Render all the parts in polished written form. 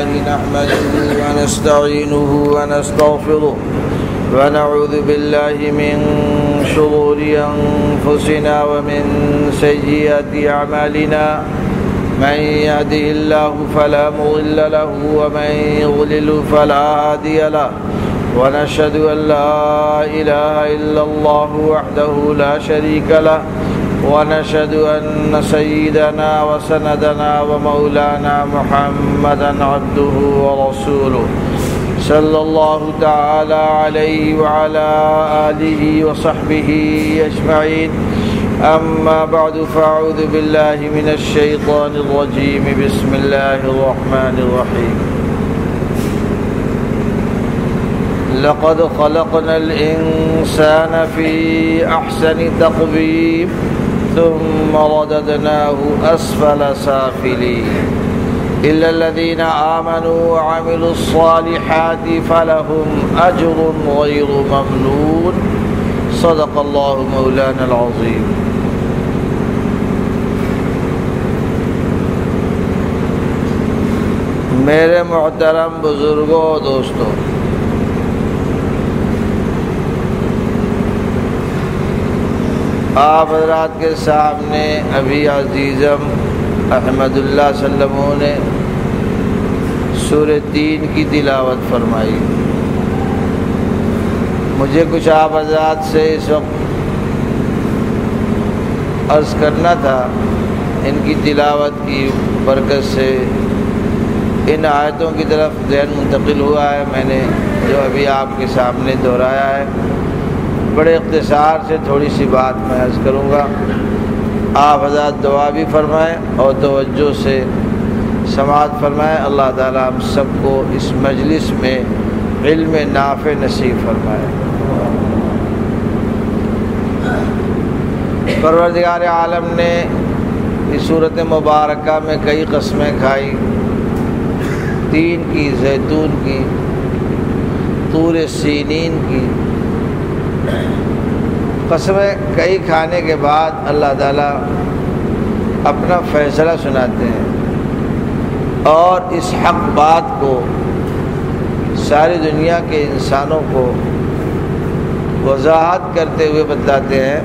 لله نحمده ونستعينه ونستغفره ونعوذ بالله من شرور أنفسنا ومن سيئات أعمالنا من يهده الله فلا مضل له ومن يضلل فلا هادي له ونشهد أن لا إله إلا الله وحده لا شريك له ونشهد أن سيدنا وسندنا ومولانا محمدا عبده ورسوله صلى الله تعالى عليه وعلى آله وصحبه أجمعين أما بعد فأعوذ بالله من الشيطان الرجيم بسم الله الرحمن الرحيم لقد خلقنا الإنسان في أحسن تقويم ثم رددناه أسفل سافلين إلا الذين آمنوا وعملوا الصالحات فلهم أجر غير ممنون صدق الله مولانا العظيم. میرے محترم بزرگوں و دوستوں، آپ حضرات کے سامنے ابھی عزیزم احمد اللہ صلی اللہ علیہ وسلم نے سورہ 3 کی تلاوت فرمائی۔ مجھے کچھ آپ حضرات سے اس وقت عرض کرنا تھا، ان کی تلاوت کی برکت سے ان آیتوں کی طرف ذہن منتقل ہوا ہے۔ میں نے جو ابھی آپ کے سامنے دہرایا ہے، بڑے اختصار سے تھوڑی سی بات میں عرض کروں گا۔ آپ حضرات دعا بھی فرمائیں اور توجہ سے سماعت فرمائیں۔ اللہ تعالیٰ ہم سب کو اس مجلس میں علم نافع نصیب فرمائے۔ پروردگار عالم نے اس صورت مبارکہ میں کئی قسمیں کھائی، 3 کی، زیتون کی، طور سینین کی قسمیں کئی کھانے کے بعد اللہ تعالیٰ اپنا فیصلہ سناتے ہیں اور اس حق بات کو ساری دنیا کے انسانوں کو وضاحت کرتے ہوئے بتلاتے ہیں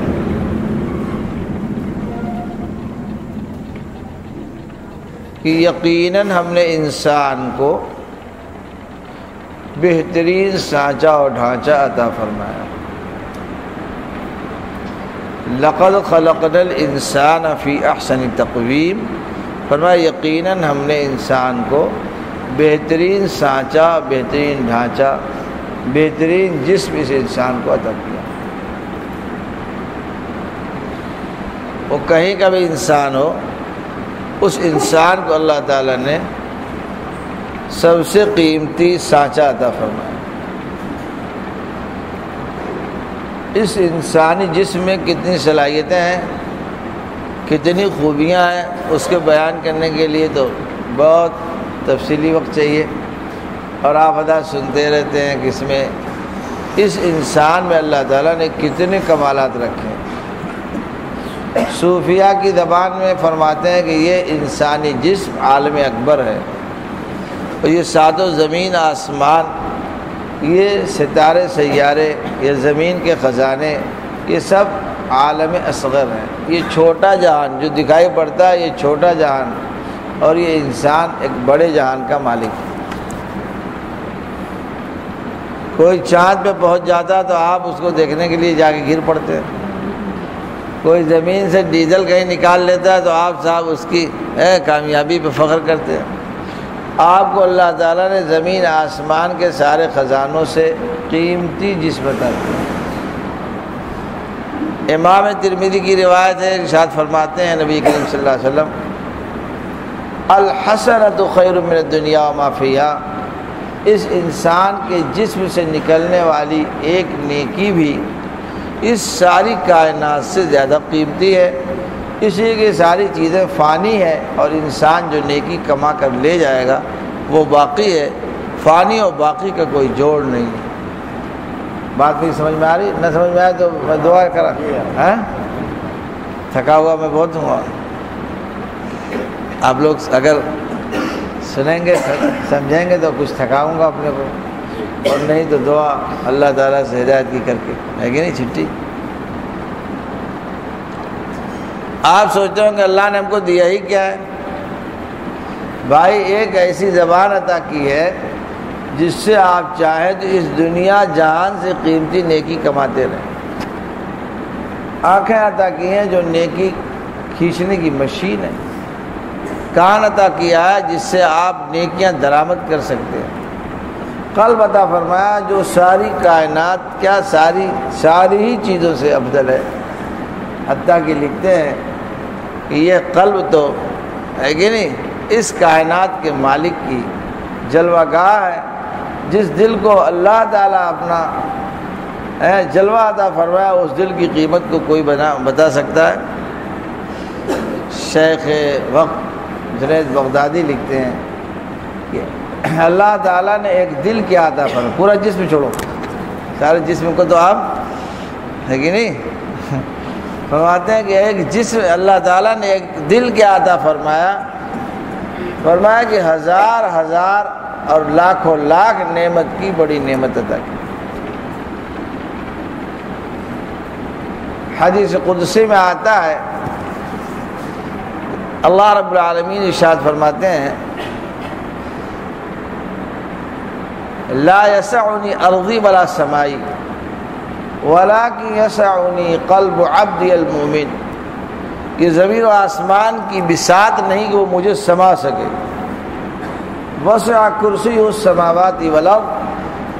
کہ یقیناً ہم نے انسان کو بہترین سانچہ اور ڈھانچہ عطا فرمایا۔ لقد خلقنا الانسان فی احسن تقویم، فرمایا یقیناً ہم نے انسان کو بہترین سانچہ، بہترین ڈھانچہ، بہترین جسم اس انسان کو عطا کیا۔ وہ کہیں کا بھی انسان ہو، اس انسان کو اللہ تعالیٰ نے سب سے قیمتی سانچہ عطا فرمایا۔ اس انسانی جسم میں کتنی صلاحیتیں ہیں، کتنی خوبیاں ہیں، اس کے بیان کرنے کے لیے تو بہت تفصیلی وقت چاہیے، اور آپ ادا سنتے رہتے ہیں کہ اس انسان میں اللہ تعالیٰ نے کتنے کمالات رکھے ہیں۔ صوفیہ کی زبان میں فرماتے ہیں کہ یہ انسانی جسم عالم اکبر ہے، اور یہ ساتوں زمین آسمان، یہ ستارے سیارے، یہ زمین کے خزانے، یہ سب عالم اصغر ہیں۔ یہ چھوٹا جہان جو دکھائی پڑتا ہے، یہ چھوٹا جہان، اور یہ انسان ایک بڑے جہان کا مالک ہے۔ کوئی چاند پہ پہنچ جاتا تو آپ اس کو دیکھنے کے لیے جا کے گر پڑتے ہیں۔ کوئی زمین سے ڈیزل کہیں نکال لیتا ہے تو آپ صاحب اس کی کامیابی پہ فخر کرتے ہیں۔ آپ کو اللہ تعالیٰ نے زمین آسمان کے سارے خزانوں سے قیمتی جسم عطا کیا۔ امام ترمذی کی روایت ہے، ارشاد فرماتے ہیں نبی کریم صلی اللہ علیہ وسلم، الحسنۃ خیر من الدنیا وما فیہا، اس انسان کے جسم سے نکلنے والی ایک نیکی بھی اس ساری کائنات سے زیادہ قیمتی ہے، اس لیے کہ ساری چیزیں فانی ہیں، اور انسان جو نیکی کما کر لے جائے گا وہ باقی ہے، فانی اور باقی کا کوئی جوڑ نہیں ہے۔ بات نہیں سمجھ میں آ رہی؟ نہ سمجھ میں آئے تو میں دعا کرا، تھکا ہوا میں بہت ہوں۔ آپ لوگ اگر سنیں گے سمجھیں گے تو کچھ تھکاؤں گا اپنے کو، اور نہیں تو دعا اللہ تعالیٰ سے ہدایت کی کر کے، ہے کہ نہیں چھٹی؟ آپ سوچتے ہوں کہ اللہ نے ہم کو دیا ہی کیا ہے؟ بھائی ایک ایسی زبان عطا کی ہے جس سے آپ چاہیں تو اس دنیا جہان سے قیمتی نیکی کماتے رہیں۔ آنکھیں عطا کی ہیں جو نیکی کھینچنے کی مشین ہے۔ کان عطا کیا ہے جس سے آپ نیکیاں درآمد کر سکتے ہیں۔ قلب عطا فرمایا جو ساری کائنات، کیا ساری ہی چیزوں سے افضل ہے۔ حتیٰ کہ لکھتے ہیں کہ یہ قلب تو ہے کہ نہیں اس کائنات کے مالک کی جلوہ گاہ ہے، جس دل کو اللہ تعالیٰ اپنا جلوہ عطا فرمایا اس دل کی قیمت کو کوئی بتا سکتا ہے؟ شیخ وقت جنید بغدادی لکھتے ہیں کہ اللہ تعالیٰ نے ایک دل کیا عطا فرمایا، پورا جسم چھوڑو، سارے جسم کو تو آپ ہے کہ نہیں فرماتے ہیں کہ ایک جسم اللہ تعالیٰ نے ایک دل کیا عطا فرمایا کہ ہزار ہزار اور لاکھوں لاکھ نعمت کی بڑی نعمت عطا کی۔ حدیث قدسی میں آتا ہے اللہ رب العالمین ارشاد فرماتے ہیں لا یسعنی ارضی ولا سمائی ولکن یسعنی قلب عبدی المؤمن، کہ زمین و آسمان کی بساط نہیں کہ وہ مجھے سما سکے۔ وسع کرسی السماوات والارض،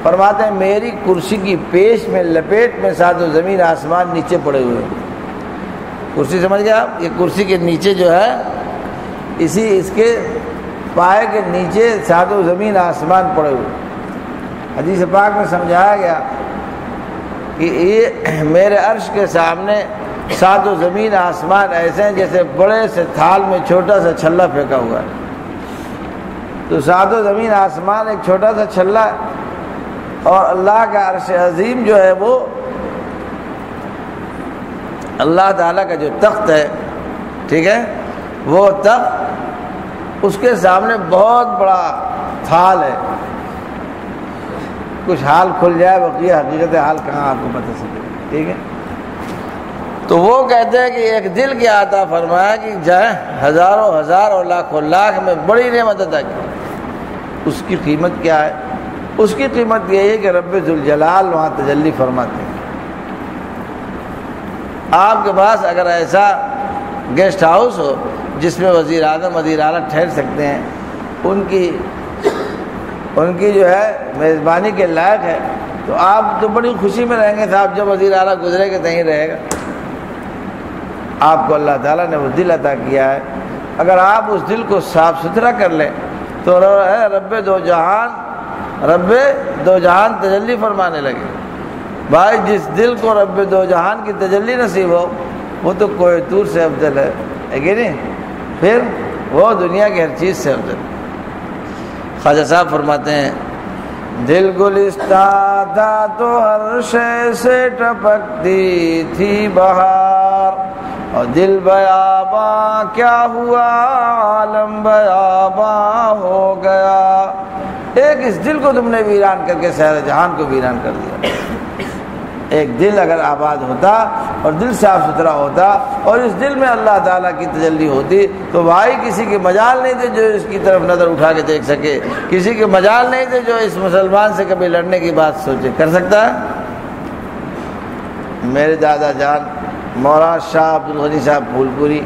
فرماتے ہیں میری کرسی کی پیش میں لپیٹ میں ساتھ زمین آسمان نیچے پڑے ہوئے ہیں۔ کرسی سمجھ گئے آپ؟ یہ کرسی کے نیچے جو ہے اس کے پائے کے نیچے ساتوں زمین آسمان پڑے ہوئے۔ حدیث پاک میں سمجھایا گیا کہ یہ میرے عرش کے سامنے ساتوں زمین آسمان ایسے ہیں جیسے بڑے سے تھال میں چھوٹا سا چھلا پھینکا ہوا ہے۔ تو ساتوں زمین آسمان ایک چھوٹا سا چھلا ہے، اور اللہ کا عرش عظیم جو ہے وہ اللہ تعالیٰ کا جو تخت ہے، ٹھیک ہے، وہ تخت اس کے سامنے بہت بڑا تھال ہے۔ کچھ حال کھل جائے بقیہ حقیقت حال کہاں آپ کو بتا سکے، ٹھیک ہے؟ تو وہ کہتے ہیں کہ ایک دل کی عطا فرمایا کہ جائے ہزاروں ہزار اور لاکھوں لاکھ میں بڑی نعمت عطا کی۔ اس کی قیمت کیا ہے؟ اس کی قیمت یہ ہے کہ رب ذوالجلال وہاں تجلی فرماتے ہیں۔ آپ کے پاس اگر ایسا گیسٹ ہاؤس ہو جس میں وزیر اعظم وزیر اعلیٰ ٹھہر سکتے ہیں، ان کی جو ہے میزبانی کے لائق ہے، تو آپ تو بڑی خوشی میں رہیں گے صاحب جب وزیر اعلیٰ گزرے گا کہیں رہے گا۔ آپ کو اللہ تعالیٰ نے وہ دل عطا کیا ہے، اگر آپ اس دل کو صاف ستھرا کر لیں تو رب دو جہان تجلی فرمانے لگے۔ بھائی جس دل کو رب دو جہان کی تجلی نصیب ہو وہ تو کوہ طور سے افضل ہے کہ نہیں؟ پھر وہ دنیا کی ہر چیز سے افضل۔ خواجہ صاحب فرماتے ہیں دل گلستہ تھا تو ہر شے سے ٹپکتی تھی بہار، اور دل بیاباں کیا ہوا عالم بیاباں ہو گیا۔ ایک اس دل کو تم نے ویران کر کے سارے جہان کو ویران کر دیا۔ ایک دل اگر آباد ہوتا اور دل صاف ستھرا ہوتا اور اس دل میں اللہ تعالیٰ کی تجلی ہوتی تو بھائی کسی کے مجال نہیں تھے جو اس کی طرف نظر اٹھا کے دیکھ سکے، کسی کے مجال نہیں تھے جو اس مسلمان سے کبھی لڑنے کی بات سوچے۔ کر سکتا ہے؟ میرے دادا جان مولانا شاہ عبدالغنی صاحب پھول پوری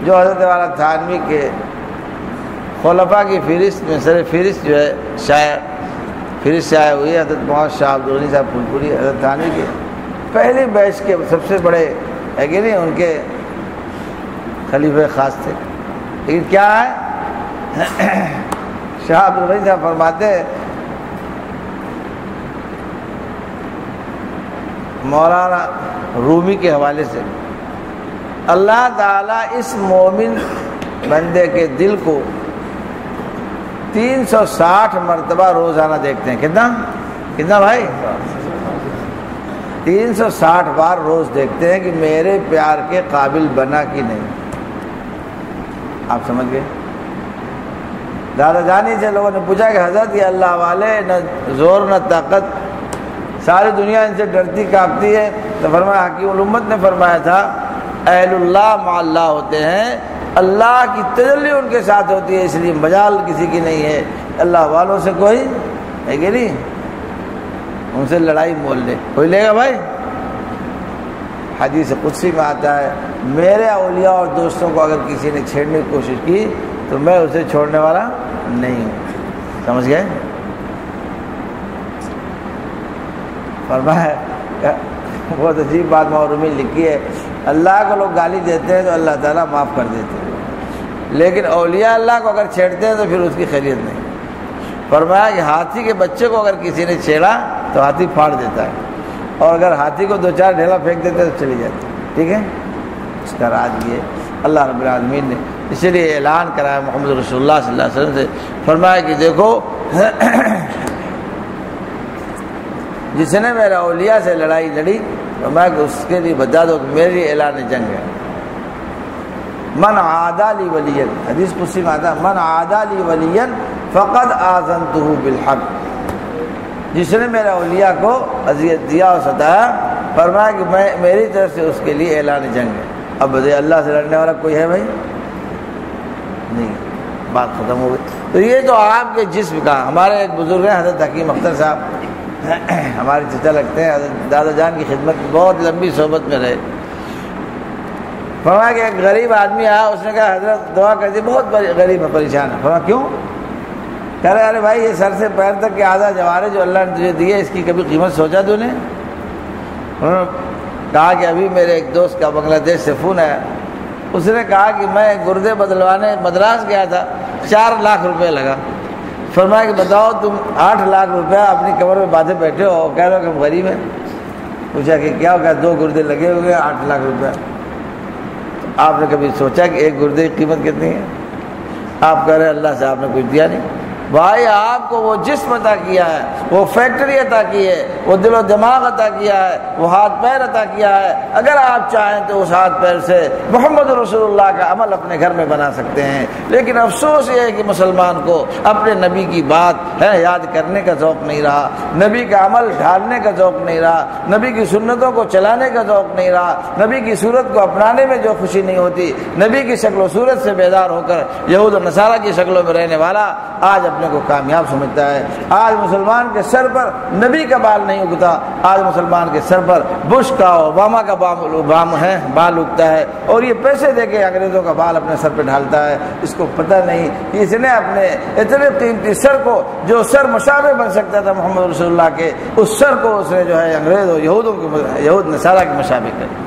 جو حضرت والا تھانوی کے خلفاء کی فہرست میں سر فہرست جو ہے فہرست شائع ہوئی ہے، حضرت مولانا شاہ عبدالغنی صاحب پھول پوری حضرت تھانوی کے پہلی بیچ کے سب سے بڑے ہے کہ نہیں، ان کے خلیفہ خاص تھے۔ لیکن کیا ہے شاہ عبدالغنی صاحب فرماتے ہیں مولانا رومی کے حوالے سے اللہ تعالیٰ اس مومن بندے کے دل کو 360 مرتبہ روزانہ دیکھتے ہیں۔ کتنا بھائی؟ 360 بار روز دیکھتے ہیں کہ میرے پیار کے قابل بنا کہ نہیں۔ آپ سمجھ گئے؟ دادا جانی سے لوگوں نے پوچھا کہ حضرت یہ اللہ والے نہ زور نہ طاقت، ساری دنیا ان سے ڈرتی کانپتی ہے، تو فرمایا حکیم الامت نے فرمایا تھا اہل اللہ مع اللہ ہوتے ہیں، اللہ کی تجلی ان کے ساتھ ہوتی ہے، اس لیے مجال کسی کی نہیں ہے، اللہ والوں سے کوئی ہے کہ نہیں، ان سے لڑائی مول لے، کوئی لے گا بھائی؟ حدیث قدسی میں آتا ہے میرے اولیاء اور دوستوں کو اگر کسی نے چھیڑنے کی کوشش کی تو میں اسے چھوڑنے والا نہیں ہوں، سمجھ گئے؟ فرمایا بہت عجیب بات محرومی لکھی ہے، اللہ کو لوگ گالی دیتے ہیں تو اللہ تعالیٰ معاف کر دیتے ہیں، لیکن اولیاء اللہ کو اگر چھیڑتے ہیں تو پھر اس کی خیریت نہیں۔ فرمایا کہ ہاتھی کے بچے کو اگر کسی نے چھیڑا تو ہاتھی پھاڑ دیتا ہے، اور اگر ہاتھی کو 2-4 ڈھیلا پھینک دیتے تو چلی جاتی، ٹھیک ہے؟ اس کا راز یہ اللہ رب العالمین نے اس لیے اعلان کرایا محمد رسول اللہ صلی اللہ علیہ وسلم سے، فرمایا کہ دیکھو جس نے میرے اولیاء سے لڑائی لڑی تو میں اس کے لیے بتا دو کہ میری اعلان جنگ ہے۔ من عادی لی ولیا، حدیث قدسی میں آتا ہے من عادی لی ولیا فقد آذنتہ بالحق، جس نے میرے اولیاء کو اذیت دیا اور ستایا، فرمایا کہ میں میری طرف سے اس کے لیے اعلان جنگ ہے۔ اب اللہ سے لڑنے والا کوئی ہے بھائی؟ نہیں، بات ختم ہو گئی۔ تو یہ تو آپ کے جسم کا، ہمارے ایک بزرگ ہیں حضرت حکیم اختر صاحب، ہمارے چچا لگتے ہیں، حضرت دادا جان کی خدمت میں بہت لمبی صحبت میں رہے۔ فرمایا کہ ایک غریب آدمی آیا، اس نے کہا حضرت دعا کر دی، بہت غریب ہے، پریشان ہے۔ فرمایا کیوں؟ کہہ رہے ارے بھائی یہ سر سے پیر تک کے آدھا جوارے جو اللہ نے تجھے دیے اس کی کبھی قیمت سوچا تو نے؟ انہوں نے کہا کہ ابھی میرے ایک دوست کا بنگلہ دیش سے فون آیا، اس نے کہا کہ میں گردے بدلوانے مدراس گیا تھا، 4 لاکھ روپے لگا۔ فرمایا کہ بتاؤ تم 8 لاکھ روپیہ اپنی کمر میں باندھے بیٹھے ہو اور کہہ رہے ہو کہ ہم غریب ہیں۔ پوچھا کہ کیا ہو گیا؟ 2 گردے لگے ہوئے 8 لاکھ روپیہ۔ آپ نے کبھی سوچا کہ ایک گردے کی قیمت کتنی ہے؟ آپ کہہ رہے اللہ سے آپ نے کچھ دیا نہیں۔ بھائی آپ کو وہ جسم عطا کیا ہے، وہ فیکٹری عطا کی ہے، وہ دل و دماغ عطا کیا ہے، وہ ہاتھ پیر عطا کیا ہے، اگر آپ چاہیں تو اس ہاتھ پیر سے محمد رسول اللہ کا عمل اپنے گھر میں بنا سکتے ہیں۔ لیکن افسوس یہ ہے کہ مسلمان کو اپنے نبی کی بات ہے یاد کرنے کا ذوق نہیں رہا، نبی کا عمل ڈھالنے کا ذوق نہیں رہا، نبی کی سنتوں کو چلانے کا ذوق نہیں رہا، نبی کی صورت کو اپنانے میں جو خوشی نہیں ہوتی، نبی کی شکل و صورت سے بیدار ہو کر یہود و نصارہ کی شکلوں میں رہنے والا آج اپنے کو کامیاب سمجھتا ہے۔ آج مسلمان کے سر پر نبی کا بال نہیں اگتا، آج مسلمان کے سر پر بش کا اوباما کا بال اگتا ہے، اور یہ پیسے دے کے انگریزوں کا بال اپنے سر پہ ڈھالتا ہے۔ اس کو پتہ نہیں کہ اس نے اپنے اتنے قیمتی سر کو، جو سر مشابہ بن سکتا تھا محمد رسول اللہ کے، اس سر کو اس نے جو ہے انگریز اور یہود نصارہ کے مشابہ کر۔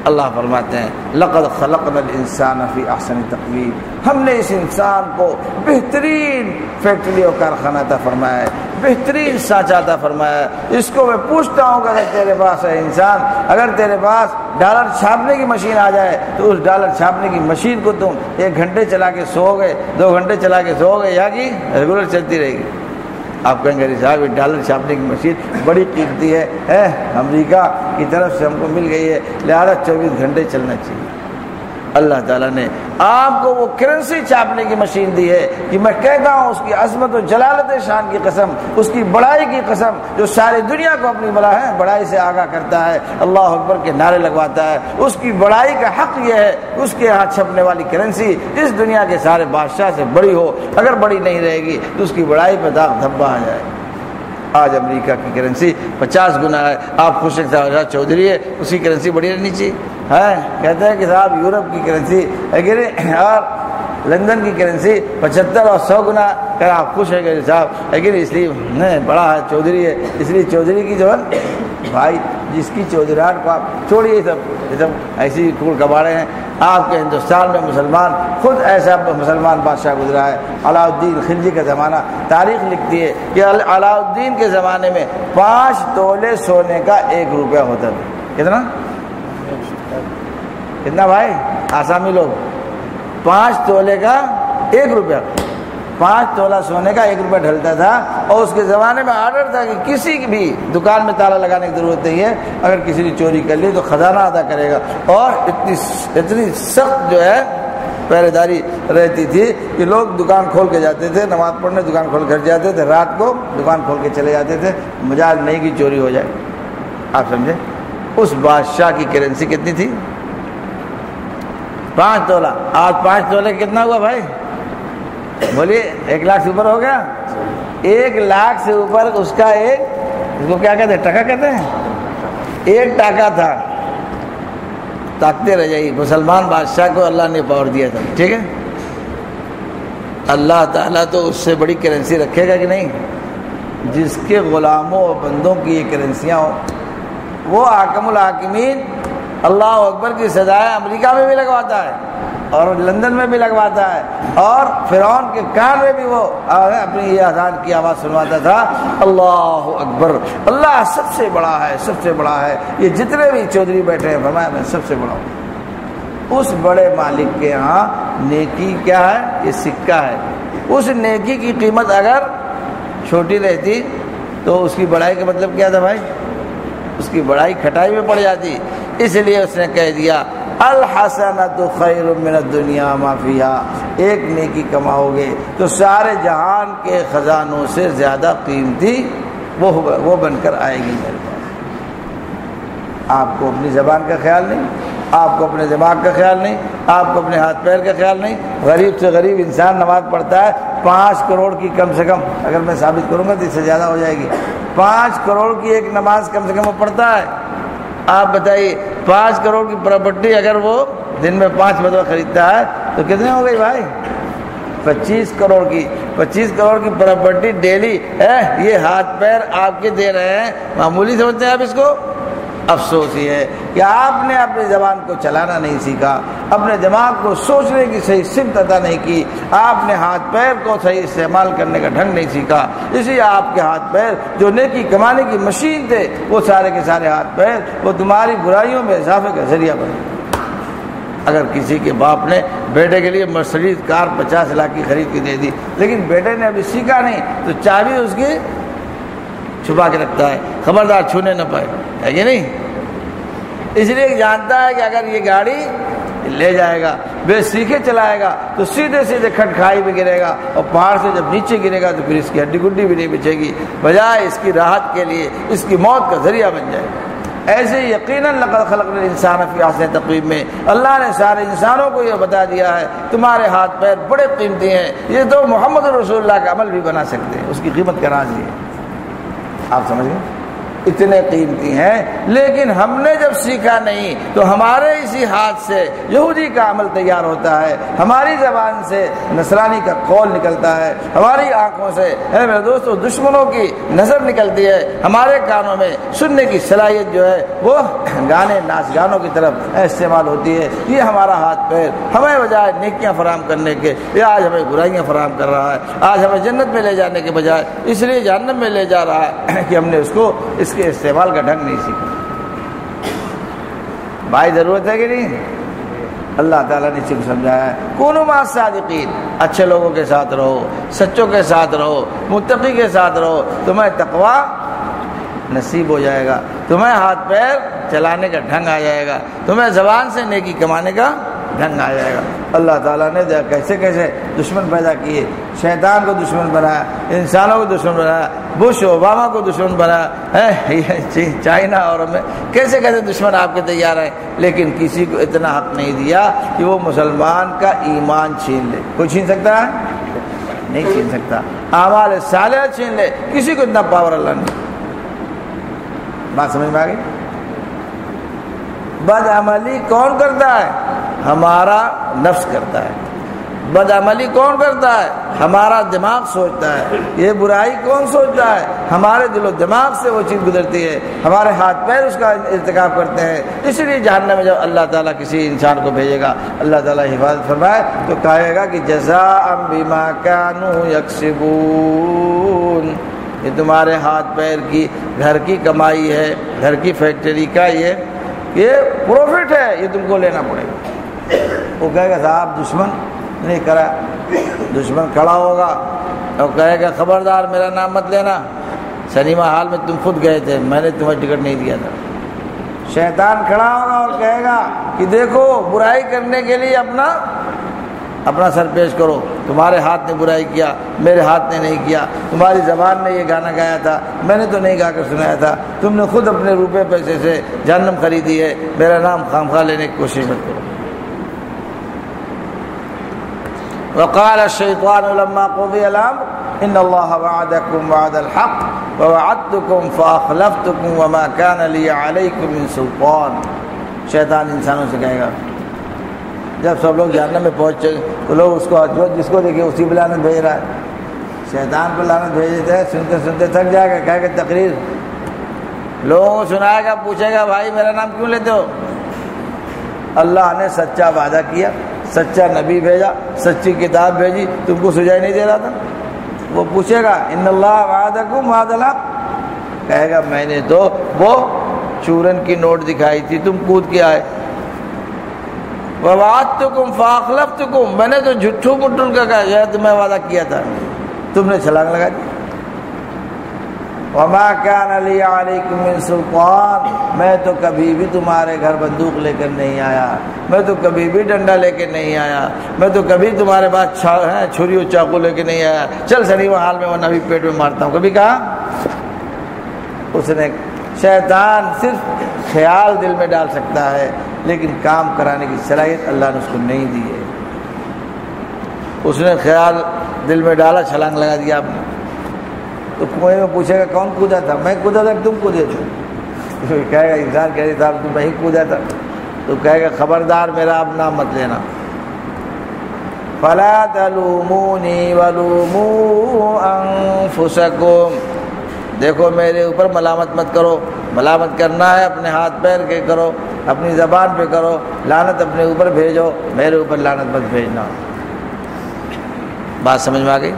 اللہ فرماتے ہیں لقد خلقنا الانسان فی احسن تقویم، ہم نے اس انسان کو بہترین فیکٹری اور کارخانہ عطا فرمایا ہے، بہترین سانچہ عطا فرمایا ہے۔ اس کو میں پوچھتا ہوں کہ اگر تیرے پاس ہے انسان، اگر تیرے پاس ڈالر چھاپنے کی مشین آ جائے تو اس ڈالر چھاپنے کی مشین کو تم 1 گھنٹے چلا کے سو گے، 2 گھنٹے چلا کے سو گے، یا کہ ریگولر چلتی رہے گی؟ آپ کہیں گے صاحب یہ ڈالر چھاپنے کی مشین بڑی قیمتی ہے، امریکہ کی طرف سے ہم کو مل گئی ہے، لہٰذا 24 گھنٹے چلنا چاہیے۔ اللہ تعالیٰ نے آپ کو وہ کرنسی چھاپنے کی مشین دی ہے کہ میں کہتا ہوں اس کی عظمت و جلالت شان کی قسم، اس کی بڑائی کی قسم، جو ساری دنیا کو اپنی بڑائی سے آگاہ کرتا ہے، اللہ اکبر کے نعرے لگواتا ہے، اس کی بڑائی کا حق یہ ہے اس کے ہاتھ چھپنے والی کرنسی اس دنیا کے سارے بادشاہ سے بڑی ہو، اگر بڑی نہیں رہے گی تو اس کی بڑائی پہ داغ دھبا آ جائے۔ آج امریکہ کی کرنسی 50 گنا ہے، آپ خوش ہیں صاحب چودھری ہے، اس کی کرنسی بڑی رہنی چاہیے ہے؟ کہتے ہیں کہ صاحب یورپ کی کرنسی اور لندن کی کرنسی 75 اور 100 گنا، کہ آپ خوش ہیں کہ صاحب لیکن اس لیے نہیں بڑا ہے چودھری ہے، اس لیے چودھری کی جو ہے بھائی جس کی چودھراہٹ کو آپ چھوڑیے، سب ایسی کوڑ کباڑے ہیں۔ آپ کے ہندوستان میں مسلمان خود ایسا مسلمان بادشاہ گزرا ہے، علاء الدین خلجی کا زمانہ، تاریخ لکھتی ہے کہ علاء الدین کے زمانے میں 5 تولے سونے کا 1 روپیہ ہوتا تھا۔ کتنا بھائی آسامی لوگ؟ 5 تولے کا 1 روپیہ، 5 تولہ سونے کا 1 روپیہ ڈھلتا تھا، اور اس کے زمانے میں آرڈر تھا کہ کسی کی بھی دکان میں تالا لگانے کی ضرورت نہیں ہے، اگر کسی نے چوری کر لی تو خزانہ ادا کرے گا، اور اتنی سخت جو ہے پہرے داری رہتی تھی کہ لوگ دکان کھول کے جاتے تھے، نماز پڑھنے دکان کھول کر جاتے تھے، رات کو دکان کھول کے چلے جاتے تھے، مجال نہیں کی چوری ہو جائے. آپ سمجھے؟ اس بادشاہ کی کرنسی کتنی تھی؟ 5 تولہ. آج 5 تولے کتنا ہوا بھائی؟ بولیے 1 لاکھ سے اوپر ہو گیا. 1 لاکھ سے اوپر اس کا ایک، اس کو کیا کہتے ہیں، ٹکا کہتے ہیں، 1 ٹاکا تھا. تاکتے رہ جائیے، مسلمان بادشاہ کو اللہ نے پاور دیا تھا. ٹھیک ہے، اللہ تعالیٰ تو اس سے بڑی کرنسی رکھے گا کہ نہیں؟ جس کے غلاموں اور بندوں کی یہ کرنسیاں ہوں، وہ حاکم الحاکمین اللہ اکبر کی سزائیں امریکہ میں بھی لگواتا ہے اور لندن میں بھی لگواتا ہے، اور فرعون کے کان میں بھی وہ اپنی یہ اذان کی آواز سنواتا تھا، اللہ اکبر، اللہ سب سے بڑا ہے، سب سے بڑا ہے. یہ جتنے بھی چودھری بیٹھے ہیں فرمایا میں سب سے بڑا ہوں. اس بڑے مالک کے ہاں نیکی کیا ہے؟ یہ سکہ ہے. اس نیکی کی قیمت اگر چھوٹی رہتی تو اس کی بڑائی کا مطلب کیا تھا بھائی؟ اس کی بڑائی کھٹائی میں پڑ جاتی. اس لیے اس نے کہہ دیا الحسنۃ خیر من الدنیا ما فیہا، ایک نیکی کماؤ گے تو سارے جہان کے خزانوں سے زیادہ قیمتی وہ بن کر آئے گی میرے پاس. آپ کو اپنی زبان کا خیال نہیں، آپ کو اپنے دماغ کا خیال نہیں، آپ کو اپنے ہاتھ پیر کا خیال نہیں. غریب سے غریب انسان نماز پڑھتا ہے 5 کروڑ کی، کم سے کم اگر میں ثابت کروں گا تو اس سے زیادہ ہو جائے گی. 5 کروڑ کی ایک نماز کم سے کم وہ پڑھتا ہے. آپ بتائیے 5 کروڑ کی پراپرٹی اگر وہ دن میں 5 مرتبہ خریدتا ہے تو کتنے ہو گئی بھائی؟ 25 کروڑ کی. 25 کروڑ کی پراپرٹی ڈیلی یہ ہاتھ پیر آپ کے دے رہے ہیں. معمولی سمجھتے ہیں آپ اس کو؟ افسوس یہ ہے کہ آپ نے اپنی زبان کو چلانا نہیں سیکھا، اپنے دماغ کو سوچنے کی صحیح سمت عطا نہیں کی، آپ نے ہاتھ پیر کو صحیح استعمال کرنے کا ڈھنگ نہیں سیکھا. اسی آپ کے ہاتھ پیر جو نیکی کمانے کی مشین تھے، وہ سارے کے سارے ہاتھ پیر وہ تمہاری برائیوں میں اضافے کا ذریعہ بنے. اگر کسی کے باپ نے بیٹے کے لیے مرسڈیز کار 50 لاکھ کی خرید کے دے دی، لیکن بیٹے نے ابھی سیکھا نہیں تو چابی اس کی چھپا کے رکھتا ہے، خبردار چھونے نہ پائے، ہے کہ نہیں؟ اس لیے جانتا ہے کہ اگر یہ گاڑی لے جائے گا، بے سیکھے چلائے گا تو سیدھے سیدھے کھٹکھائی میں گرے گا، اور پہاڑ سے جب نیچے گرے گا تو پھر اس کی ہڈی گڈی بھی نہیں بچے گی، بجائے اس کی راحت کے لیے اس کی موت کا ذریعہ بن جائے گا. ایسے یقیناً لقد خلقنا الانسان فی احسن تقویم میں اللہ نے سارے انسانوں کو یہ بتا دیا ہے تمہارے ہاتھ پیر بڑے قیمتی ہیں، یہ تو محمد رسول اللہ کا عمل بھی بنا سکتے ہیں. اس کی قیمت کا راز یہ ہے، آپ سمجھ گئے؟ اتنے قیمتی ہیں، لیکن ہم نے جب سیکھا نہیں تو ہمارے اسی ہاتھ سے یہودی کا عمل تیار ہوتا ہے، ہماری زبان سے نصرانی کا قول نکلتا ہے، ہماری آنکھوں سے میرے دوستو دشمنوں کی نظر نکلتی ہے، ہمارے کانوں میں سننے کی صلاحیت جو ہے وہ گانے ناچ گانوں کی طرف استعمال ہوتی ہے. یہ ہمارا ہاتھ پیر ہمیں بجائے نیکیاں فراہم کرنے کے یہ آج ہمیں برائیاں فراہم کر رہا ہے، آج ہمیں جنت میں لے جانے کے بجائے اس لیے جہنم میں لے جا رہا ہے کہ ہم نے اس کے استعمال کا ڈھنگ نہیں سیکھا. بھائی ضرورت ہے کہ نہیں؟ اللہ تعالیٰ نے صرف سمجھایا ہے کونوا مع الصادقین، اچھے لوگوں کے ساتھ رہو، سچوں کے ساتھ رہو، متقی کے ساتھ رہو، تمہیں تقویٰ نصیب ہو جائے گا، تمہیں ہاتھ پیر چلانے کا ڈھنگ آ جائے گا، تمہیں زبان سے نیکی کمانے کا ڈھنگ آ جائے گا. اللہ تعالیٰ نے کیسے کیسے دشمن پیدا کیے، شیطان کو دشمن بنایا، انسانوں کو دشمن بنایا، بش اوباما کو دشمن بنایا، چائنا اور ہمیں کیسے کیسے دشمن آپ کے تیار ہیں، لیکن کسی کو اتنا حق نہیں دیا کہ وہ مسلمان کا ایمان چھین لے. کوئی چھین سکتا ہے؟ نہیں چھین سکتا. اعمال صالحہ چھین لے، کسی کو اتنا پاور اللہ نہیں. بات سمجھ میں آ گئی؟ بد عملی کون کرتا ہے؟ ہمارا نفس کرتا ہے. بد عملی کون کرتا ہے؟ ہمارا دماغ سوچتا ہے. یہ برائی کون سوچتا ہے؟ ہمارے دل و دماغ سے وہ چیز گزرتی ہے، ہمارے ہاتھ پیر اس کا ارتکاب کرتے ہیں. اس لیے جہنم میں جب اللہ تعالیٰ کسی انسان کو بھیجے گا، اللہ تعالیٰ حفاظت فرمائے، تو کہے گا کہ جزاء بما كانوا یکسبون، یہ تمہارے ہاتھ پیر کی گھر کی کمائی ہے، گھر کی فیکٹری کا یہ پروفٹ ہے، یہ تم کو لینا پڑے گا. وہ کہے گا صاحب دشمن نہیں کرا، دشمن کھڑا ہوگا اور کہے گا خبردار میرا نام مت لینا، سنیما ہال میں تم خود گئے تھے، میں نے تمہیں ٹکٹ نہیں دیا تھا. شیطان کھڑا ہوگا اور کہے گا کہ دیکھو برائی کرنے کے لیے اپنا اپنا سر پیش کرو، تمہارے ہاتھ نے برائی کیا، میرے ہاتھ نے نہیں کیا، تمہاری زبان نے یہ گانا گایا تھا، میں نے تو نہیں گا کر سنایا تھا، تم نے خود اپنے روپے پیسے سے جہنم خریدی ہے، میرا نام خامخواہ لینے کی کوشش مت کرو۔ وقال الشیطان لما قضی الامر ان اللہ وعدکم وعد الحق ووعدتکم فاخلفتکم وما کان لی علیکم من سلطان۔ شیطان انسانوں سے کہے گا جب سب لوگ جہنم میں پہنچے تو لوگ اس کو جس کو دیکھے اسی پہ لعنت بھیج رہا ہے، شیطان پہ لعنت بھیج دیتا ہے، سنتے سنتے تھک جائے گا، کہے گا تقریر لوگوں کو سنائے گا، پوچھے گا بھائی میرا نام کیوں لیتے ہو؟ اللہ نے سچا وعدہ کیا، سچا نبی بھیجا، سچی کتاب بھیجی، تم کو سجائی نہیں دے رہا تھا؟ وہ پوچھے گا ان اللہ وعدکم وعد الحق، کہے گا میں نے تو وہ چورن کی نوٹ دکھائی تھی، تم کود کے آئے۔ ووعدتکم فاخلفتکم، میں نے تو جھٹھو مٹھن کا کہا تمہیں وعدہ کیا تھا، تم نے چھلانگ لگا دی۔ وما کان لی علیکم من سلطان، میں تو کبھی بھی تمہارے گھر بندوق لے کر نہیں آیا، میں تو کبھی بھی ڈنڈا لے کے نہیں آیا، میں تو کبھی تمہارے پاس چھری اور چاقو لے کے نہیں آیا، چل سنی وہ حال میں ورنہ بھی پیٹ میں مارتا ہوں، کبھی کہا؟ اس نے شیطان صرف خیال دل میں ڈال سکتا ہے لیکن کام کرانے کی صلاحیت اللہ نے اس کو نہیں دی ہے۔ اس نے خیال دل میں ڈالا، چھلانگ لگا دیا آپ نے، تو کنویں میں پوچھے گا کون کودا تھا؟ میں کودا تھا کہ تم کودے تھے؟ کہے گا انسان کہہ رہی صاحب تم نہیں کودا تھا، تو کہے گا خبردار میرا اب نام مت لینا۔ فلا تلومونی ولوموا انفسکم، دیکھو میرے اوپر ملامت مت کرو، ملامت کرنا ہے اپنے ہاتھ پیر کے کرو، اپنی زبان پہ کرو، لعنت اپنے اوپر بھیجو، میرے اوپر لعنت مت بھیجنا۔ بات سمجھ میں آ گئی؟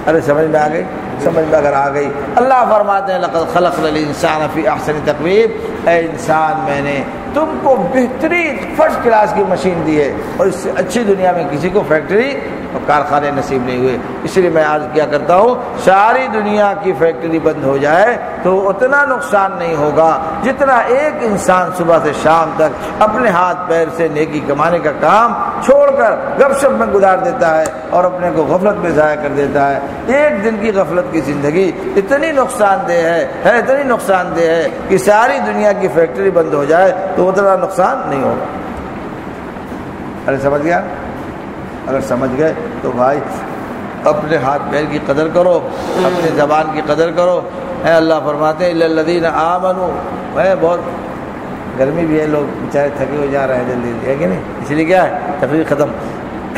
ارے سمجھ میں آ گئی؟ سمجھ میں اگر آ گئی، اللہ فرماتے ہیں لقد خلقنا الانسان فی احسن تقویم، اے انسان میں نے تم کو بہترین فرسٹ کلاس کی مشین دی ہے، اور اس سے اچھی دنیا میں کسی کو فیکٹری اور کارخانے نصیب نہیں ہوئے۔ اس لیے میں عرض کیا کرتا ہوں ساری دنیا کی فیکٹری بند ہو جائے تو اتنا نقصان نہیں ہوگا جتنا ایک انسان صبح سے شام تک اپنے ہاتھ پیر سے نیکی کمانے کا کام چھوڑ کر گپ شپ میں گزار دیتا ہے اور اپنے کو غفلت میں ضائع کر دیتا ہے۔ ایک دن کی غفلت کی زندگی اتنی نقصان دہ ہے اتنی نقصان دہ ہے کہ ساری دنیا کی فیکٹری بند ہو جائے تو اتنا نقصان نہیں ہوگا۔ ارے سمجھ گیا؟ اگر سمجھ گئے تو بھائی اپنے ہاتھ پیر کی قدر کرو، اپنی زبان کی قدر کرو۔ اے اللہ فرماتے ہیں الذین آمنوا، بہت گرمی بھی ہے، لوگ بیچارے تھکے ہو جا رہے ہیں جلدی ہے کہ نہیں، اس لیے کیا ہے تقریر ختم۔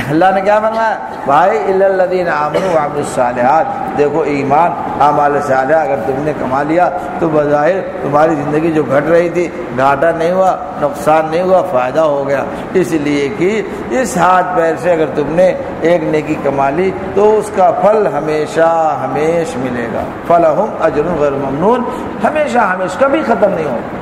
اللہ نے کیا فرمایا بھائی الذین آمنوا وعملوا الصالحات، دیکھو ایمان اعمال صالحہ اگر تم نے کما لیا تو بظاہر تمہاری زندگی جو گھٹ رہی تھی گھاٹا نہیں ہوا، نقصان نہیں ہوا، فائدہ ہو گیا۔ اس لیے کہ اس ہاتھ پیر سے اگر تم نے ایک نیکی کما لی تو اس کا پھل ہمیشہ ہمیش ملے گا، فلہم اجر غیر ممنون، ہمیشہ ہمیش کبھی ختم نہیں ہوگا۔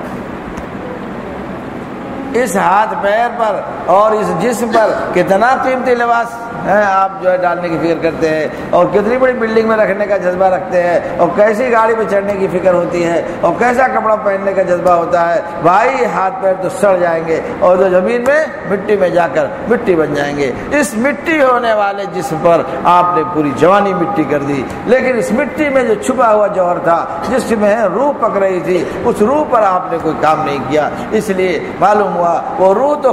اس ہاتھ پیر پر اور اس جسم پر کتنا قیمتی لباس ہے آپ جو ہے ڈالنے کی فکر کرتے ہیں، اور کتنی بڑی بلڈنگ میں رکھنے کا جذبہ رکھتے ہیں، اور کیسی گاڑی پہ چڑھنے کی فکر ہوتی ہے، اور کیسا کپڑا پہننے کا جذبہ ہوتا ہے۔ بھائی ہاتھ پیر تو سڑ جائیں گے اور جو زمین میں مٹی میں جا کر مٹی بن جائیں گے۔ اس مٹی ہونے والے جسم پر آپ نے پوری جوانی مٹی کر دی، لیکن اس مٹی میں جو چھپا ہوا جوہر تھا جس میں روح پک رہی تھی اس روح پر آپ نے کوئی کام نہیں کیا۔ اس لیے معلوم ہوا وہ روح تو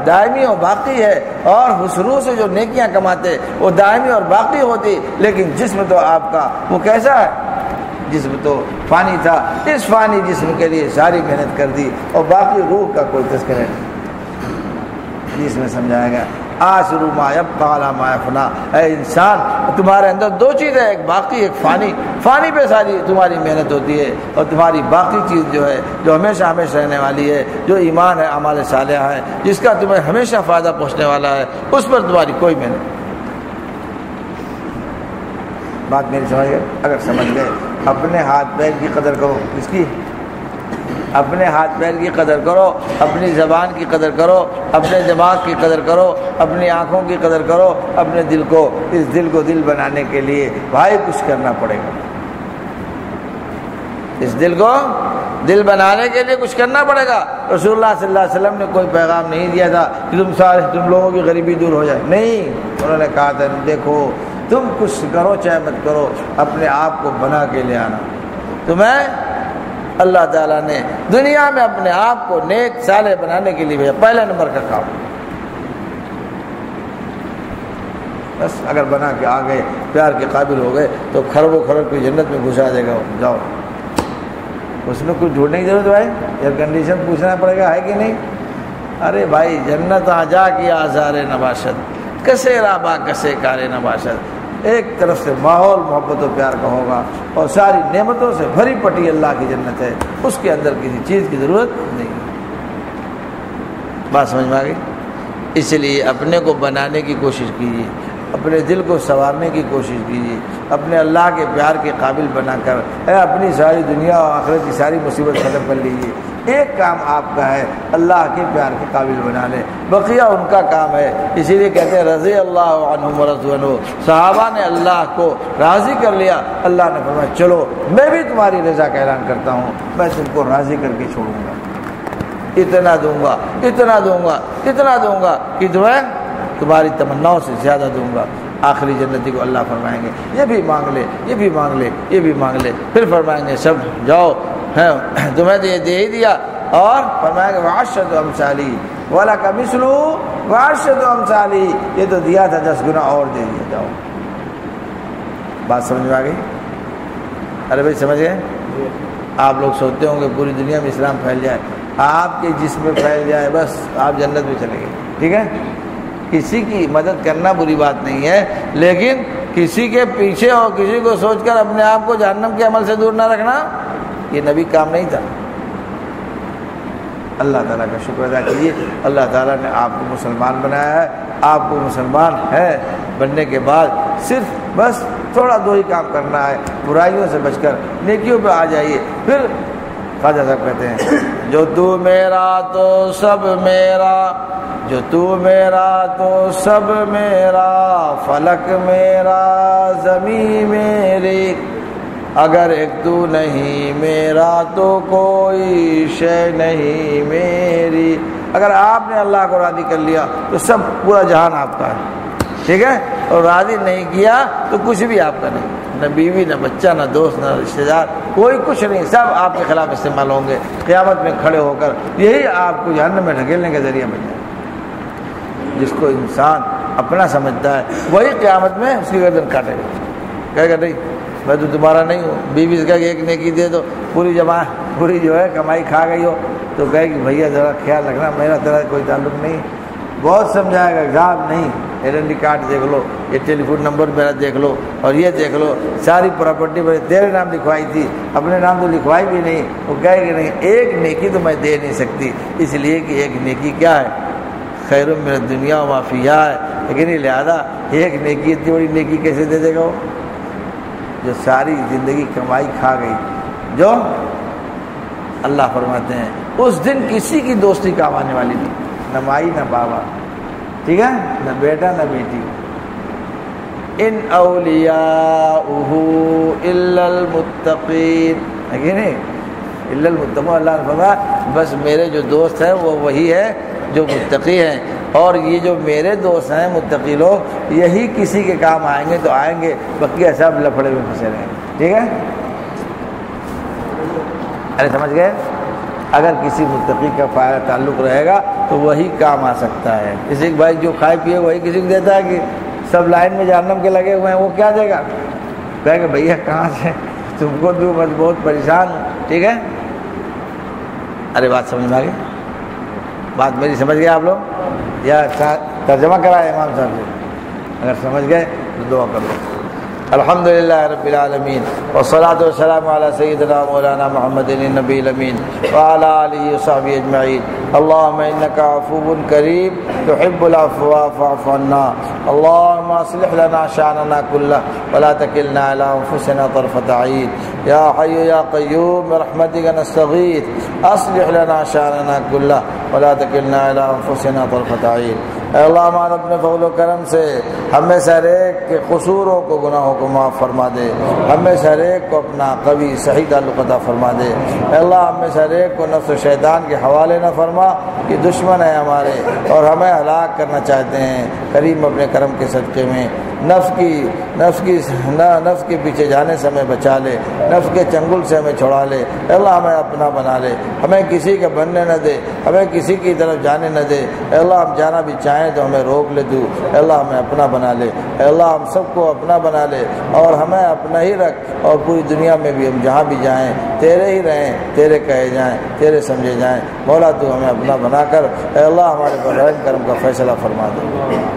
دائمی اور باقی ہے، اور اس روح سے جو نیکیاں کماتے وہ دائمی اور باقی ہوتی، لیکن جسم تو آپ کا وہ کیسا ہے؟ جسم تو فانی تھا، اس فانی جسم کے لیے ساری محنت کر دی اور باقی روح کا کوئی تذکرہ نہیں۔ اس میں سمجھایا گیا آسرو ما یبقی علی ما یفنا، اے انسان تمہارے اندر دو چیزیں، ایک باقی ایک فانی، فانی پہ ساری تمہاری محنت ہوتی ہے، اور تمہاری باقی چیز جو ہے جو ہمیشہ ہمیشہ رہنے والی ہے، جو ایمان ہے اعمال صالحہ ہے، جس کا تمہیں ہمیشہ فائدہ پہنچنے والا ہے، اس پر تمہاری کوئی محنت۔ بات میری سمجھ گئے؟ اگر سمجھ گئے اپنے ہاتھ پیر کی قدر کرو، کس کی؟ اپنے ہاتھ پیر کی قدر کرو، اپنی زبان کی قدر کرو، اپنے دماغ کی قدر کرو، اپنی آنکھوں کی قدر کرو، اپنے دل کو، اس دل کو دل بنانے کے لیے بھائی کچھ کرنا پڑے گا۔ اس دل کو دل بنانے کے لیے کچھ کرنا پڑے گا۔ رسول اللہ صلی اللہ علیہ وسلم نے کوئی پیغام نہیں دیا تھا کہ تم لوگوں کی غریبی دور ہو جائے، نہیں، انہوں نے کہا تھا دیکھو تم کچھ کرو چاہے مت کرو، اپنے آپ کو بنا کے لے آنا۔ تمہیں اللہ تعالیٰ نے دنیا میں اپنے آپ کو نیک صالح بنانے کے لیے بھیجا، پہلے نمبر کا کام۔ بس اگر بنا کے آ گئے، پیار کے قابل ہو گئے تو کھربوں کھرب کی جنت میں گھسا دے گا، جاؤ۔ اس میں کچھ ڈھونڈنے کی ضرورت بھائی، ایئر کنڈیشن پوچھنا پڑے گا ہے کہ نہیں؟ ارے بھائی جنت آجا کی آزار نباشت، کسے رابا کسے کارے نباشت، ایک طرف سے ماحول محبت و پیار کا ہوگا اور ساری نعمتوں سے بھری پٹی اللہ کی جنت ہے، اس کے اندر کسی چیز کی ضرورت نہیں۔ بات سمجھ میں آ گئی؟ اس لیے اپنے کو بنانے کی کوشش کیجیے، اپنے دل کو سنوارنے کی کوشش کیجیے، اپنے اللہ کے پیار کے قابل بنا کر اپنی ساری دنیا اور آخرت کی ساری مصیبت ختم کر لیجیے۔ ایک کام آپ کا ہے، اللہ کے پیار کے قابل بنا لیں، بقیہ ان کا کام ہے۔ اسی لیے کہتے ہیں رضی اللہ عنہم ورضوا عنہ، صحابہ نے اللہ کو راضی کر لیا، اللہ نے فرمایا چلو میں بھی تمہاری رضا کا اعلان کرتا ہوں، میں تم کو راضی کر کے چھوڑوں گا، اتنا دوں گا اتنا دوں گا اتنا دوں گا کہ تمہاری تمناؤں سے زیادہ دوں گا۔ آخری جنتی کو اللہ فرمائیں گے یہ بھی مانگ لے، یہ بھی مانگ لے، یہ بھی مانگ لے، پھر فرمائیں گے سب جاؤ تمہیں تو یہ دے ہی دیا، اور فرمائیں گے وعشرۃ امثالی وَلَكَ مِثْلُهُ وعشرۃ امثالی، یہ تو دیا تھا 10 گنا اور دے دیا، جاؤ۔ بات سمجھ میں آ گئی؟ ارے بھائی سمجھ گئے؟ آپ لوگ سوچتے ہوں گے پوری دنیا میں اسلام پھیل جائے، آپ کے جسم میں پھیل جائے بس آپ جنت میں چلے گئے، ٹھیک ہے؟ کسی کی مدد کرنا بری بات نہیں ہے، لیکن کسی کے پیچھے اور کسی کو سوچ کر اپنے آپ کو جہنم کے عمل سے دور نہ رکھنا، یہ نبی کام نہیں تھا۔ اللہ تعالیٰ کا شکر ادا کیجیے، اللہ تعالیٰ نے آپ کو مسلمان بنایا ہے۔ آپ کو مسلمان ہے بننے کے بعد صرف بس تھوڑا دو ہی کام کرنا ہے، برائیوں سے بچ کر نیکیوں پہ آ جائیے۔ پھر خواجہ صاحب کہتے ہیں جو تو میرا تو سب میرا، جو تو میرا تو سب میرا، فلک میرا زمین میری، اگر ایک تو نہیں میرا تو کوئی شے نہیں میری۔ اگر آپ نے اللہ کو راضی کر لیا تو سب پورا جہان آپ کا ہے، ٹھیک ہے؟ اور راضی نہیں کیا تو کچھ بھی آپ کا نہیں، نہ بیوی نہ بچہ نہ دوست نہ رشتہ دار، کوئی کچھ نہیں، سب آپ کے خلاف استعمال ہوں گے قیامت میں کھڑے ہو کر۔ یہی آپ کو جہنم میں ڈھکیلنے کا ذریعہ بن جائے۔ جس کو انسان اپنا سمجھتا ہے وہی قیامت میں اس کی گردن کاٹے گا، کہے گا نہیں میں تو تمہارا نہیں ہوں۔ بیوی سے کہے کہ ایک نیکی دے دو، پوری پوری جو ہے کمائی کھا گئی ہو تو کہے کہ بھیا ذرا خیال رکھنا میرا تیرا کوئی تعلق نہیں، بہت سمجھائے گا، صاحب نہیں، آئیڈینٹی کارڈ دیکھ لو، یہ ٹیلی فون نمبر میرا دیکھ لو، اور یہ دیکھ لو ساری پراپرٹی میں تیرے نام لکھوائی تھی، اپنے نام تو لکھوائی بھی نہیں۔ وہ کہے کہ نہیں ایک نیکی تو میں دے نہیں سکتی، اس لیے کہ ایک نیکی کیا ہے، خیر من الدنیا وما فیہا ہے، لیکن لہذا ایک نیکی اتنی بڑی نیکی کیسے دے دے گا وہ جو ساری زندگی کمائی کھا گئی۔ جو اللہ فرماتے ہیں اس دن کسی کی دوستی کام آنے والی نہیں، نہ مائی نہ بابا، ٹھیک ہے، نہ بیٹا نہ بیٹی۔ ان اولیاؤہ الا المتقین، ہے کہ نہیں؟ الا المتقون، اللہ نے فرمایا بس میرے جو دوست ہیں وہ وہی ہے جو متقی ہیں، اور یہ جو میرے دوست ہیں متقی لوگ یہی کسی کے کام آئیں گے تو آئیں گے، بقیہ سب لفڑے میں پھنسے رہیں گے، ٹھیک ہے؟ ارے سمجھ گئے؟ اگر کسی متقی کا فائدہ تعلق رہے گا تو وہی کام آ سکتا ہے۔ کسی بھائی جو کھائے پیے وہی کسی کو دیتا ہے کہ سب لائن میں جہنم کے لگے ہوئے ہیں، وہ کیا دے گا؟ کہے گا بھیا کہاں سے تم کو دوں، بس بہت پریشان ہوں، ٹھیک ہے؟ ارے بات سمجھ میں آ گئی؟ بات میری سمجھ گئے آپ لوگ یا ترجمہ کرائے امام صاحب سے؟ اگر سمجھ گئے تو دعا کر لو۔ الحمدللہ رب العالمین والصلاة والسلام علی سیدنا مولانا محمد النبی الامین وعلی آلہ وصحبہ اجمعین۔ اللہم انک عفو کریم تحب العفو فاعف عنا، اللہم اصلح لنا شأننا کلہ ولا تکلنا الی انفسنا طرفۃ عین، یا حی یا قیوم برحمتک نستغیث اصلح لنا شأننا کلہ ولا تکلنا الی انفسنا طرفۃ عین۔ اے اللہ ہمارے اپنے فضل و کرم سے ہمیں سے ہر ایک کے قصوروں کو گناہوں کو معاف فرما دے، ہمیں سے ہر ایک کو اپنا قوی صحیح تعلق عطا فرما دے۔ اے اللہ ہمیں سے ہر ایک کو نفس و شیطان کے حوالے نہ فرما، یہ دشمن ہے ہمارے اور ہمیں ہلاک کرنا چاہتے ہیں۔ کریم اپنے کرم کے صدقے میں نفس کے پیچھے جانے سے ہمیں بچا لے، نفس کے چنگل سے ہمیں چھڑا لے۔ اے اللہ ہمیں اپنا بنا لے، ہمیں کسی کا بننے نہ دے، ہمیں کسی کی طرف جانے نہ دے۔ اے اللہ ہم جانا بھی چاہیں تو ہمیں روک لے تو، اے اللہ ہمیں اپنا بنا لے۔ اے اللہ ہم سب کو اپنا بنا لے اور ہمیں اپنا ہی رکھ، اور پوری دنیا میں بھی ہم جہاں بھی جائیں تیرے ہی رہیں، تیرے کہے جائیں، تیرے سمجھے جائیں۔ مولا تو ہمیں اپنا بنا کر اے اللہ ہمارے پر رحم کرم کا فیصلہ فرما دے۔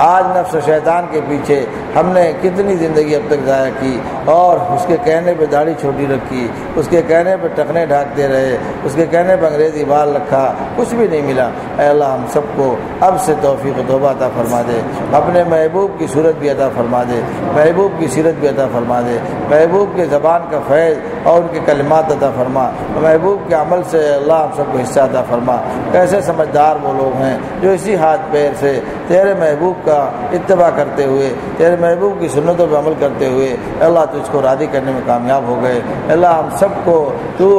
آج نفس و شیطان کے پیچھے ہم نے کتنی زندگی اب تک ضائع کی، اور اس کے کہنے پہ داڑھی چھوٹی رکھی، اس کے کہنے پہ ٹخنے ڈھانکتے رہے، اس کے کہنے پہ انگریزی بال رکھا، کچھ بھی نہیں ملا۔ اے اللہ ہم سب کو اب سے توفیق و توبہ عطا فرما دے، اپنے محبوب کی صورت بھی عطا فرما دے، محبوب کی سیرت بھی عطا فرما دے، محبوب کے زبان کا فیض اور ان کے کلمات عطا فرما، محبوب کے عمل سے اللہ ہم سب کو حصہ عطا فرما۔ کیسے سمجھدار وہ لوگ ہیں جو اسی ہاتھ پیر سے تیرے محبوب کا اتباع کرتے ہوئے، تیرے محبوب کی سنتوں پہ عمل کرتے ہوئے اللہ تجھ کو راضی کرنے میں کامیاب ہو گئے۔ اللہ ہم سب کو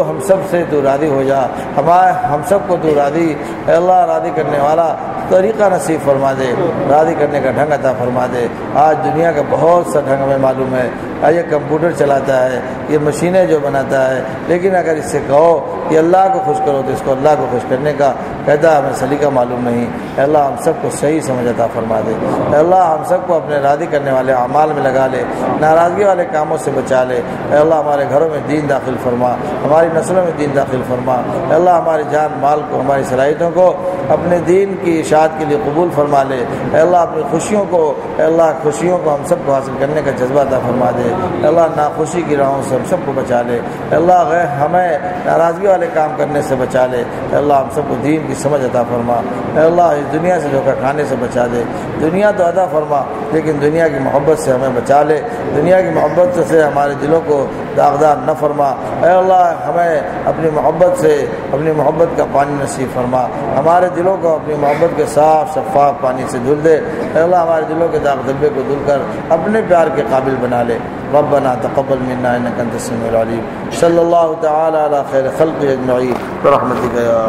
ہم سب سے راضی ہو جا، ہم سب کو راضی، اللہ راضی کرنے والا طریقہ نصیب فرما دے، راضی کرنے کا ڈھنگ عطا فرما دے۔ آج دنیا کا بہت سا ڈھنگ ہمیں معلوم ہے، یہ کمپیوٹر چلاتا ہے، یہ مشینیں جو بناتا ہے، لیکن اگر اس سے کہو کہ اللہ کو خوش کرو تو اس کو اللہ کو خوش کرنے کا کہتا ہے ہمیں سلیقہ معلوم نہیں۔ اے اللہ ہم سب کو صحیح سمجھ عطا فرما دے۔ اے اللہ ہم سب کو اپنے راضی کرنے والے اعمال میں لگا لے، ناراضگی والے کاموں سے بچا لے۔ اے اللہ ہمارے گھروں میں دین داخل فرما، ہماری نسلوں میں دین داخل فرما۔ اے اللہ ہماری جان مال کو، ہماری صلاحیتوں کو اپنے دین کی اشاعت کے لیے قبول فرما لے۔ اے اللہ اپنی خوشیوں کو، اے اللہ خوشیوں کو ہم سب کو حاصل کرنے کا جذبہ عطا فرما دے۔ اے اللہ ناخوشی کی راہوں سے ہم سب کو بچا لے۔ اے اللہ ہمیں ناراضگی والے کام کرنے سے بچا لے۔ اے اللہ ہم سب کو دین کی سمجھ عطا فرما۔ اے اللہ اس دنیا سے دھوکہ کھانے سے بچا دے۔ دنیا تو عطا فرما لیکن دنیا کی محبت سے ہمیں بچا لے، دنیا کی محبت سے ہمارے دلوں کو داغدار نہ فرما۔ اے اللہ ہمیں اپنی محبت سے اپنی محبت کا پانی نصیب فرما، ہمارے دلوں کو اپنی محبت کے صاف شفاف پانی سے دھل دے۔ اے اللہ ہمارے دلوں کے داغ دھبے کو دھل کر اپنے پیار کے قابل بنا لے۔ ربنا تقبل منا انك انت السميع العليم۔ صلی اللہ تعالی علی خیر خلق اجمعین برحمتک یا